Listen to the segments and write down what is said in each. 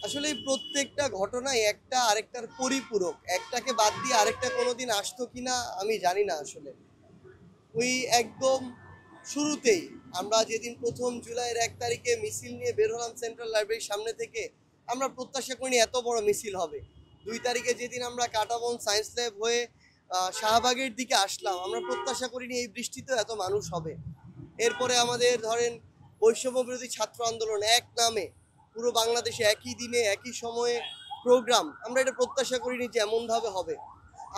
আসলে এই প্রত্যেকটা ঘটনাই একটা আরেকটার পরিপূরক। একটাকে বাদ দিয়ে আরেকটা কোনোদিন আসতো কিনা আমি জানি না আসলে। ওই একদম শুরুতেই আমরা যেদিন ১ম জুলাইয়ের ১ তারিখে মিছিল নিয়ে বের হলাম সেন্ট্রাল লাইব্রেরির সামনে থেকে, আমরা প্রত্যাশা করিনি এত বড় মিছিল হবে। ২ তারিখে যেদিন আমরা কাঁটাবন সায়েন্স ল্যাব হয়ে শাহবাগের দিকে আসলাম, আমরা প্রত্যাশা করিনি এই বৃষ্টিতেও এত মানুষ হবে। এরপরে আমাদের ধরেন বৈষম্য বিরোধী ছাত্র আন্দোলন এক নামে পুরো বাংলাদেশে একই দিনে একই সময়ে প্রোগ্রাম, আমরা এটা প্রত্যাশা করিনি যে এমনভাবে হবে।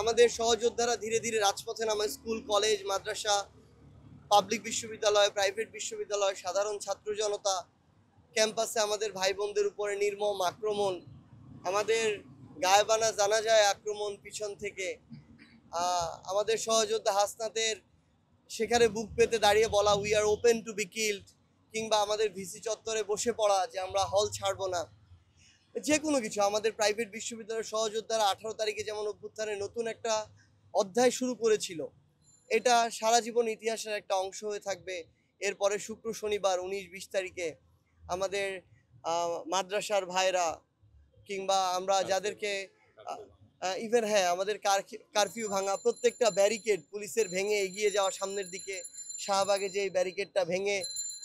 আমাদের সহযোদ্ধারা ধীরে ধীরে রাজপথে নামে, স্কুল কলেজ মাদ্রাসা পাবলিক বিশ্ববিদ্যালয় প্রাইভেট বিশ্ববিদ্যালয় সাধারণ ছাত্র জনতা ক্যাম্পাসে আমাদের ভাই বোনদের উপরে নির্মম আক্রমণ, আমাদের গায়েবানা জানাজায় আক্রমণ পিছন থেকে, আমাদের সহযোদ্ধা হাসনাতের সেখানে বুক পেতে দাঁড়িয়ে বলা we are open to be killed, কিংবা আমাদের ভিসি চত্বরে বসে পড়া যে আমরা হল ছাড়বো না, যে কোনো কিছু। আমাদের প্রাইভেট বিশ্ববিদ্যালয়ের সহযোদ্ধারা ১৮ তারিখে যেমন অভ্যুত্থানের নতুন একটা অধ্যায় শুরু করেছিল, এটা সারা জীবন ইতিহাসের একটা অংশ হয়ে থাকবে। এরপরে শুক্র শনিবার ১৯-২০ তারিখে আমাদের মাদ্রাসার ভাইরা কিংবা আমরা যাদেরকে ইভেন হ্যাঁ আমাদের কারফিউ ভাঙা, প্রত্যেকটা ব্যারিকেড পুলিশের ভেঙে এগিয়ে যাওয়া সামনের দিকে, শাহবাগে যে ব্যারিকেডটা ভেঙে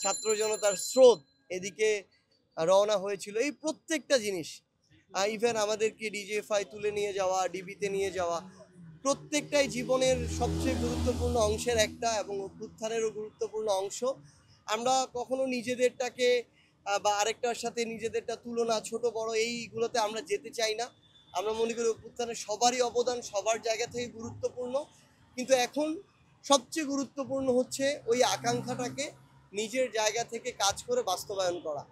ছাত্র জনতার স্রোত এদিকে রওনা হয়েছিল, এই প্রত্যেকটা জিনিস, ইভেন আমাদেরকে ডিজিএফআই তুলে নিয়ে যাওয়া, ডিবিতে নিয়ে যাওয়া, প্রত্যেকটাই জীবনের সবচেয়ে গুরুত্বপূর্ণ অংশের একটা এবং অভ্যুত্থানেরও গুরুত্বপূর্ণ অংশ। আমরা কখনো নিজেদেরটাকে বা আরেকটার সাথে নিজেদেরটা তুলনা ছোট বড় এইগুলোতে আমরা যেতে চাই না। আমরা মনে করি অভ্যুত্থানে সবারই অবদান সবার জায়গা থেকে গুরুত্বপূর্ণ, কিন্তু এখন সবচেয়ে গুরুত্বপূর্ণ হচ্ছে ওই আকাঙ্ক্ষাটাকে নিজের জায়গা থেকে কাজ করে বাস্তবায়ন করা।